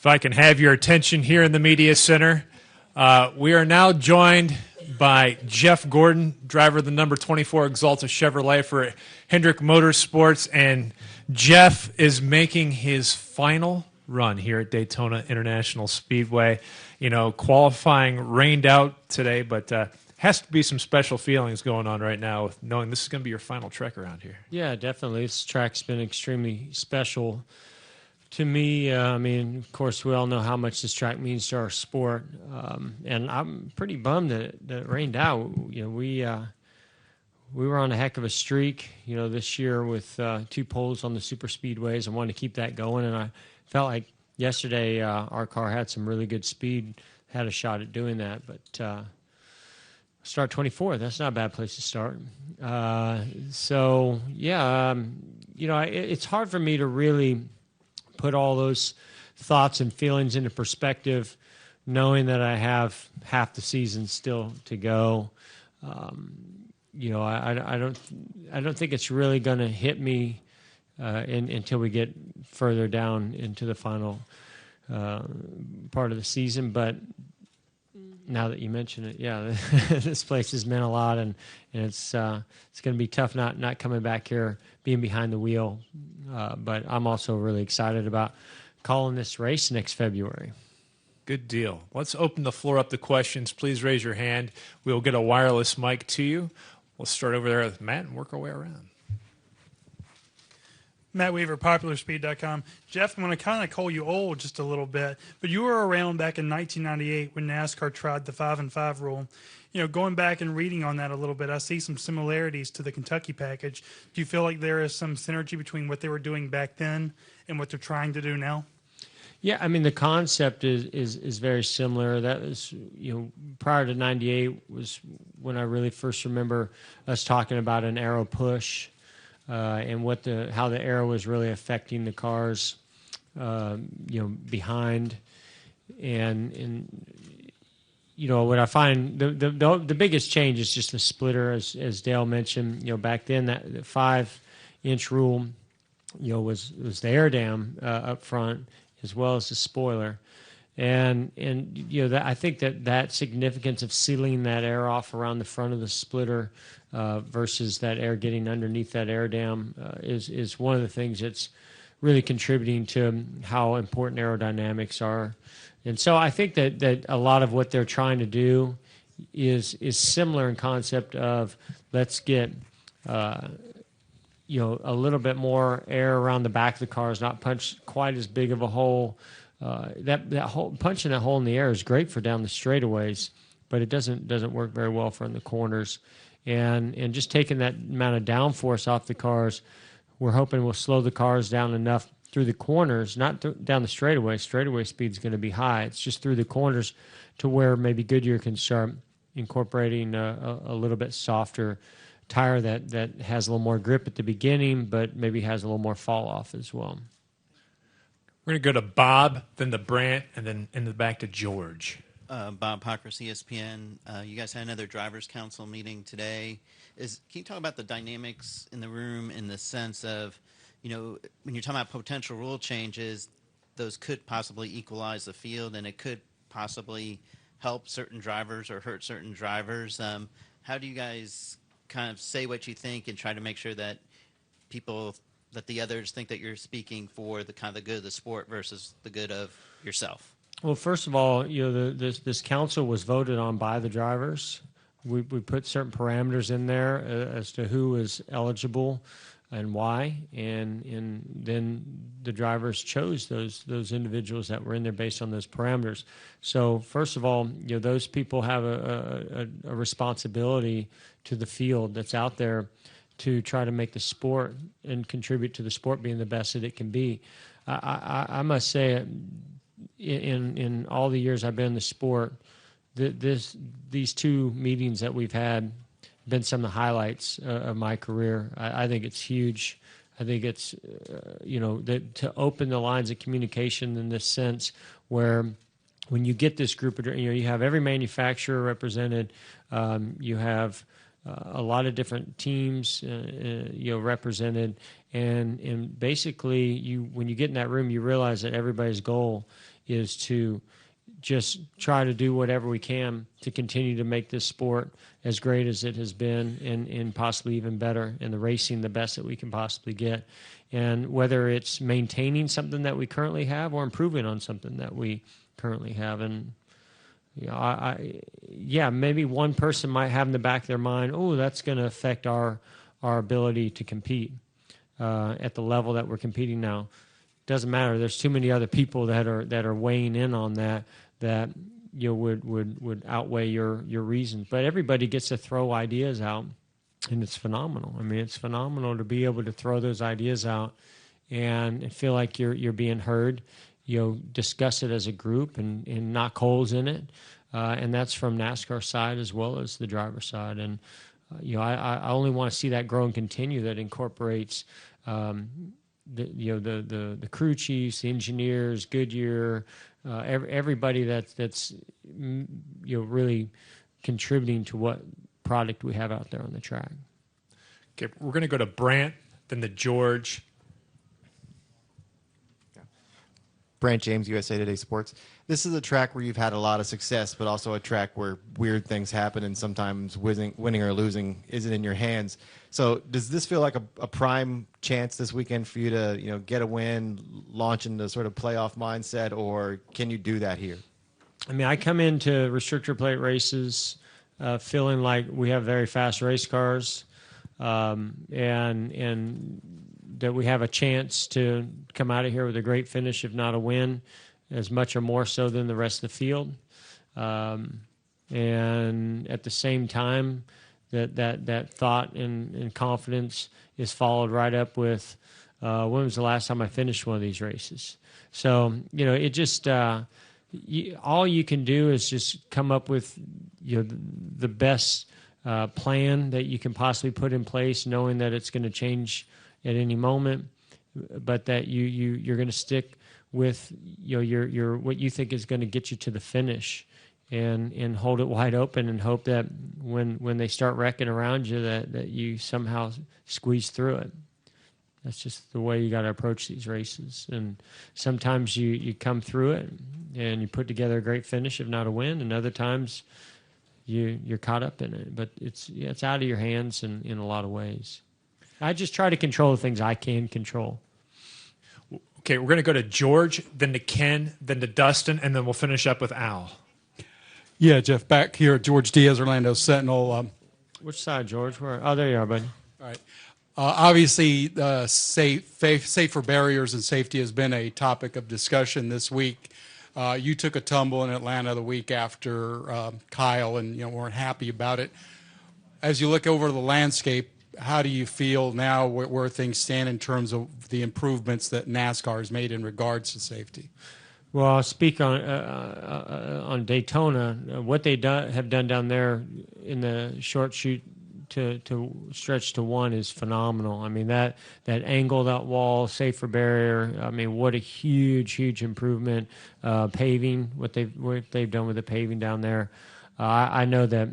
If I can have your attention here in the Media Center, we are now joined by Jeff Gordon, driver of the number 24 Axalta Chevrolet for Hendrick Motorsports, and Jeff is making his final run here at Daytona International Speedway. You know, qualifying rained out today, but has to be some special feelings going on right now with knowing this is going to be your final trek around here. Yeah, definitely. This track's been extremely special to me. I mean, of course, we all know how much this track means to our sport, and I'm pretty bummed that it rained out. You know, we were on a heck of a streak, you know, this year with 2 poles on the super speedways. I wanted to keep that going, and I felt like yesterday our car had some really good speed, had a shot at doing that, but start 24th. That's not a bad place to start. So, yeah, you know, it's hard for me to really put all those thoughts and feelings into perspective, knowing that I have half the season still to go. You know, I don't think it's really going to hit me until we get further down into the final part of the season. But now that you mention it, yeah, this place has meant a lot, and it's going to be tough not coming back here, being behind the wheel. But I'm also really excited about calling this race next February. Good deal. Let's open the floor up to questions. Please raise your hand. We'll get a wireless mic to you. We'll start over there with Matt and work our way around. Matt Weaver, PopularSpeed.com. Jeff, I'm going to kind of call you old just a little bit, but you were around back in 1998 when NASCAR tried the 5-and-5 rule. You know, going back and reading on that a little bit, I see some similarities to the Kentucky package. Do you feel like there is some synergy between what they were doing back then and what they're trying to do now? Yeah, I mean, the concept is very similar. That was, you know, prior to 98 was when I really first remember us talking about an aero push. And how the aero was really affecting the cars, you know, behind, and you know what I find the biggest change is just the splitter, as Dale mentioned. You know, back then that 5-inch rule, you know, was the air dam up front as well as the spoiler, and you know, I think that significance of sealing that air off around the front of the splitter versus that air getting underneath that air dam is one of the things that's really contributing to how important aerodynamics are. And so I think that a lot of what they're trying to do is similar in concept of let's get you know, a little bit more air around the back of the cars, not punch quite as big of a hole. That hole, punching that hole in the air is great for down the straightaways, but it doesn't work very well for in the corners. And just taking that amount of downforce off the cars, we're hoping will slow the cars down enough through the corners, not down the straightaway. Straightaway speed's going to be high. It's just through the corners to where maybe Goodyear can start incorporating a little bit softer tire that has a little more grip at the beginning, but maybe has a little more fall off as well. We're going to go to Bob, then to Brant, and then in the back to George. Bob Pockris, ESPN. You guys had another drivers' council meeting today. Can you talk about the dynamics in the room in the sense of, you know, when you're talking about potential rule changes, those could possibly equalize the field, and it could possibly help certain drivers or hurt certain drivers. How do you guys kind of say what you think and try to make sure that that the others think that you're speaking for the kind of the good of the sport versus the good of yourself? Well, first of all, you know, this council was voted on by the drivers. We put certain parameters in there as to who is eligible and why, and then the drivers chose those individuals that were in there based on those parameters. So first of all, you know, those people have a responsibility to the field that's out there to try to make the sport and contribute to the sport being the best that it can be. I must say, in all the years I've been in the sport, these 2 meetings that we've had been some of the highlights of my career. I think it's huge. I think it's, you know, to open the lines of communication in this sense where when you get this group of, you know, you have every manufacturer represented, you have a lot of different teams, you know, represented, and basically when you get in that room, you realize that everybody's goal is to just try to do whatever we can to continue to make this sport as great as it has been and possibly even better, and the racing the best that we can possibly get. And whether it's maintaining something that we currently have or improving on something that we currently have. And maybe one person might have in the back of their mind, oh, that's going to affect our ability to compete at the level that we're competing now. Doesn't matter. There's too many other people that are weighing in on that would outweigh your reasons. But everybody gets to throw ideas out, and it's phenomenal. I mean, it's phenomenal to be able to throw those ideas out and feel like you're being heard. Discuss it as a group and knock holes in it, and that's from NASCAR side as well as the driver side. And I only want to see that grow and continue. That incorporates the crew chiefs, the engineers, Goodyear, everybody that's really contributing to what product we have out there on the track. Okay, we're going to go to Brant, then to George. Brant James, USA Today Sports. This is a track where you've had a lot of success, but also a track where weird things happen, and sometimes winning or losing isn't in your hands. So does this feel like a prime chance this weekend for you to get a win, launch into sort of playoff mindset, or can you do that here? I mean, I come into restrictor plate races feeling like we have very fast race cars, and that we have a chance to come out of here with a great finish, if not a win, as much or more so than the rest of the field. And at the same time, that thought and confidence is followed right up with when was the last time I finished one of these races? So, it just all you can do is just come up with the best plan that you can possibly put in place, knowing that it's going to change at any moment, but that you're going to stick with your what you think is going to get you to the finish, and hold it wide open and hope that when they start wrecking around you that you somehow squeeze through it. That's just the way you got to approach these races. And sometimes you come through it and you put together a great finish, if not a win, and other times you're caught up in it. But it's out of your hands in a lot of ways. I just try to control the things I can control. Okay, we're going to go to George, then to Ken, then to Dustin, and then we'll finish up with Al. Yeah, Jeff, back here at George Diaz, Orlando Sentinel. Which side, George? Oh, there you are, buddy. All right. Obviously, safer barriers and safety has been a topic of discussion this week. You took a tumble in Atlanta the week after Kyle and weren't happy about it. As you look over the landscape, how do you feel now where things stand in terms of the improvements that NASCAR has made in regards to safety? Well, I'll speak on Daytona. What they have done down there in the short shoot to stretch to one is phenomenal. I mean, that angle, that wall, safer barrier. I mean, what a huge improvement. Paving, what they've done with the paving down there. I know that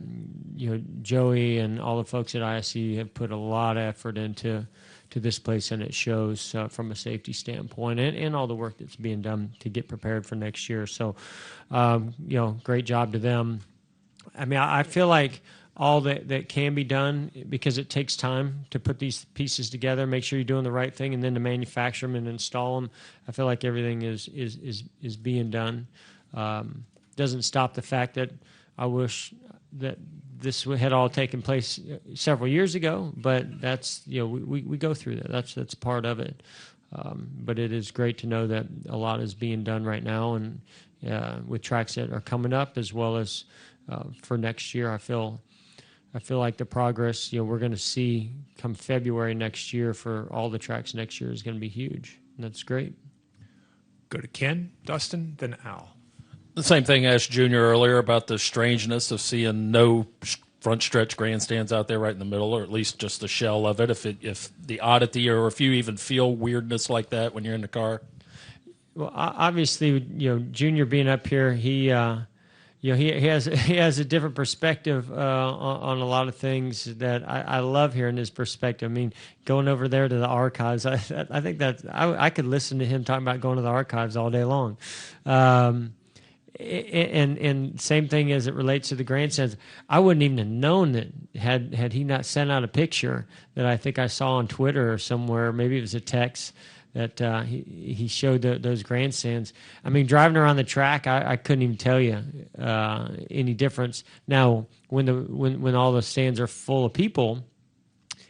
Joey and all the folks at ISC have put a lot of effort into this place, and it shows from a safety standpoint, and all the work that's being done to get prepared for next year. So, great job to them. I mean, I feel like all that can be done, because it takes time to put these pieces together, make sure you're doing the right thing, and then to manufacture them and install them. I feel like everything is being done. Doesn't stop the fact that I wish that this had all taken place several years ago, but that's we go through that. That's part of it. But it is great to know that a lot is being done right now, and with tracks that are coming up as well as for next year. I feel like the progress we're going to see come February next year for all the tracks next year is going to be huge, and that's great. Go to Ken, Dustin, then Al. The same thing I asked Junior earlier about the strangeness of seeing no front stretch grandstands out there right in the middle, or at least just the shell of it. If the oddity, or if you even feel weirdness like that when you're in the car. Well, obviously, Junior being up here, he he has a different perspective on a lot of things that I love hearing his perspective. I mean, going over there to the archives, I think that I could listen to him talking about going to the archives all day long. And same thing as it relates to the grandstands. I wouldn't even have known that had he not sent out a picture that I think I saw on Twitter or somewhere. Maybe it was a text that he showed those grandstands. I mean, driving around the track, I couldn't even tell you any difference. Now, when all the stands are full of people,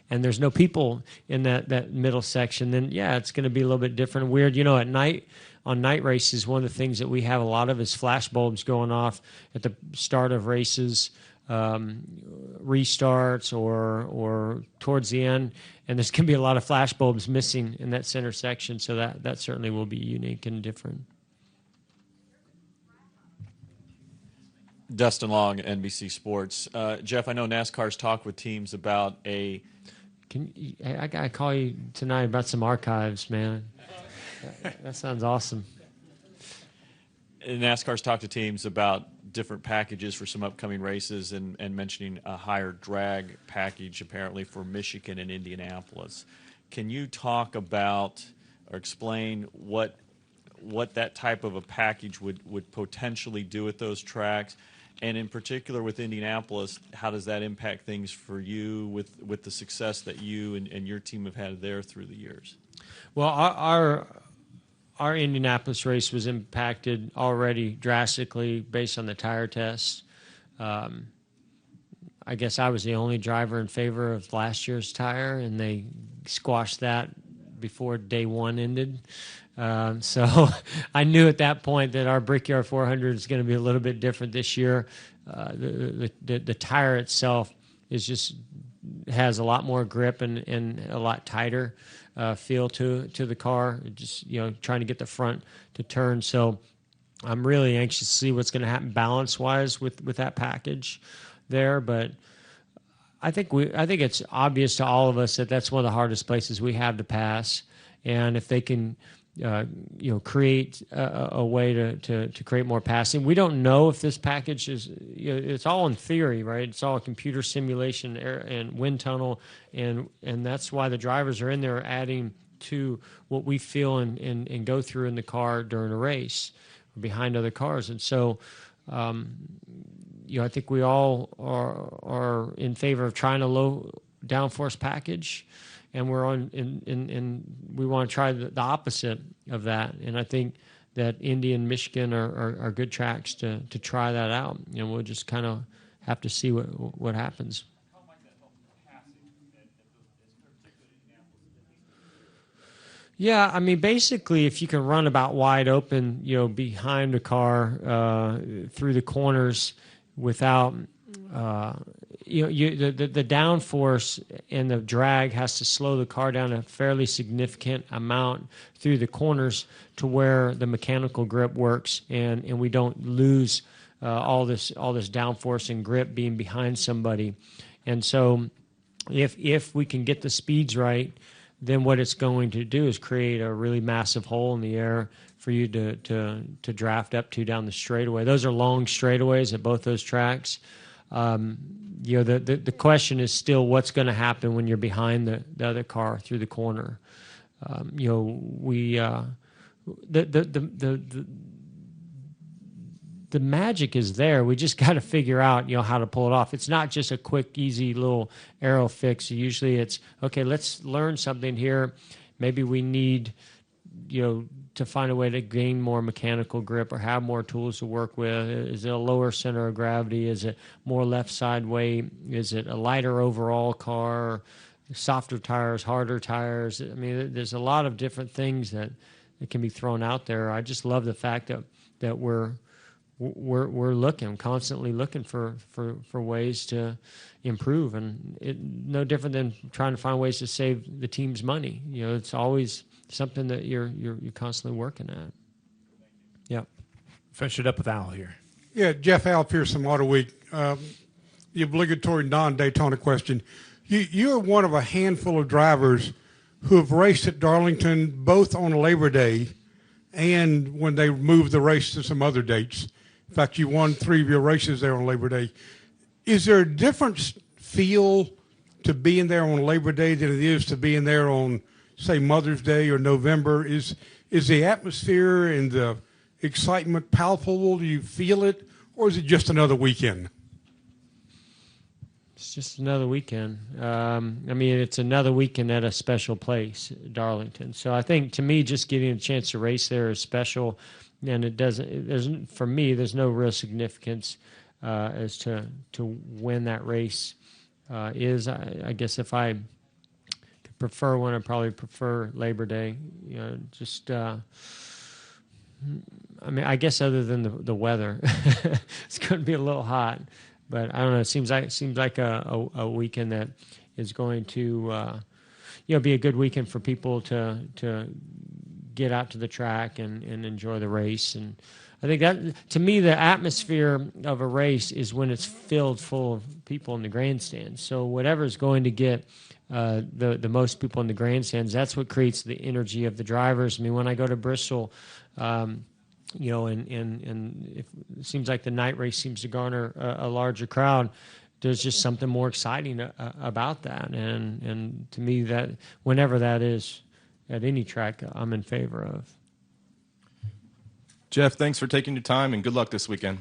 and there's no people in that middle section, then yeah, it's going to be a little bit different and weird. At night, on night races, one of the things that we have a lot of is flash bulbs going off at the start of races, restarts, or towards the end. And there's going to be a lot of flash bulbs missing in that center section, so that certainly will be unique and different. Dustin Long, NBC Sports. Jeff, I know NASCAR's talked with teams about I gotta call you tonight about some archives, man. That sounds awesome. NASCAR's talked to teams about different packages for some upcoming races and mentioning a higher drag package apparently for Michigan and Indianapolis. Can you talk about or explain what that type of a package would potentially do at those tracks? And in particular with Indianapolis, how does that impact things for you with the success that you and your team have had there through the years? Well, our Indianapolis race was impacted already drastically based on the tire tests. I guess I was the only driver in favor of last year's tire, and they squashed that before day one ended. So I knew at that point that our Brickyard 400 is going to be a little bit different this year. The tire itself has a lot more grip and a lot tighter feel to the car. Just trying to get the front to turn. So I'm really anxious to see what's going to happen balance wise with that package there. But I think it's obvious to all of us that that's one of the hardest places we have to pass. And if they can create a way to create more passing. We don't know if this package is, it's all in theory, right? It's all a computer simulation and wind tunnel, and that's why the drivers are in there adding to what we feel and go through in the car during a race behind other cars. And so, I think we all are in favor of trying a low downforce package. And we're we want to try the opposite of that. And I think that Indy and Michigan are good tracks to try that out. We'll just kind of have to see what happens. How might that help passing Yeah, I mean, basically, if you can run about wide open, behind a car through the corners without. The downforce and the drag has to slow the car down a fairly significant amount through the corners to where the mechanical grip works, and we don't lose all this downforce and grip being behind somebody. And so, if we can get the speeds right, then what it's going to do is create a really massive hole in the air for you to draft up to down the straightaway. Those are long straightaways at both those tracks. The question is still what's going to happen when you're behind the other car through the corner. The magic is there. We just got to figure out how to pull it off. It's not just a quick, easy little aero fix. Usually it's okay. Let's learn something here. Maybe we need to find a way to gain more mechanical grip or have more tools to work with. Is it a lower center of gravity? Is it more left side weight? Is it a lighter overall car? Softer tires, harder tires? I mean, there's a lot of different things that can be thrown out there. I just love the fact that we're constantly looking for ways to improve, and no different than trying to find ways to save the team's money. It's always something that you're constantly working at. Yeah. Finish it up with Al here. Yeah, Jeff, Al Pearson, Auto Week. The obligatory non-Daytona question. You're one of a handful of drivers who have raced at Darlington both on Labor Day and when they moved the race to some other dates. In fact, you won 3 of your races there on Labor Day. Is there a different feel to being there on Labor Day than it is to being there on, say, Mother's Day or November? Is the atmosphere and the excitement palpable? Do you feel it, or is it just another weekend? It's just another weekend. I mean, it's another weekend at a special place, Darlington. So I think, to me, just getting a chance to race there is special, and for me, there's no real significance as to when that race is. I guess if I could prefer one, I'd probably prefer Labor Day. You know, just I mean, I guess other than the weather, it's going to be a little hot. But I don't know. It seems like a weekend that is going to, be a good weekend for people to get out to the track and enjoy the race. And I think that, to me, the atmosphere of a race is when it's filled full of people in the grandstands. So whatever's going to get the most people in the grandstands, that's what creates the energy of the drivers. I mean, when I go to Bristol. And it seems like the night race seems to garner a larger crowd. There's just something more exciting about that, and to me, that whenever that is at any track, I'm in favor of. Jeff, thanks for taking your time, and good luck this weekend.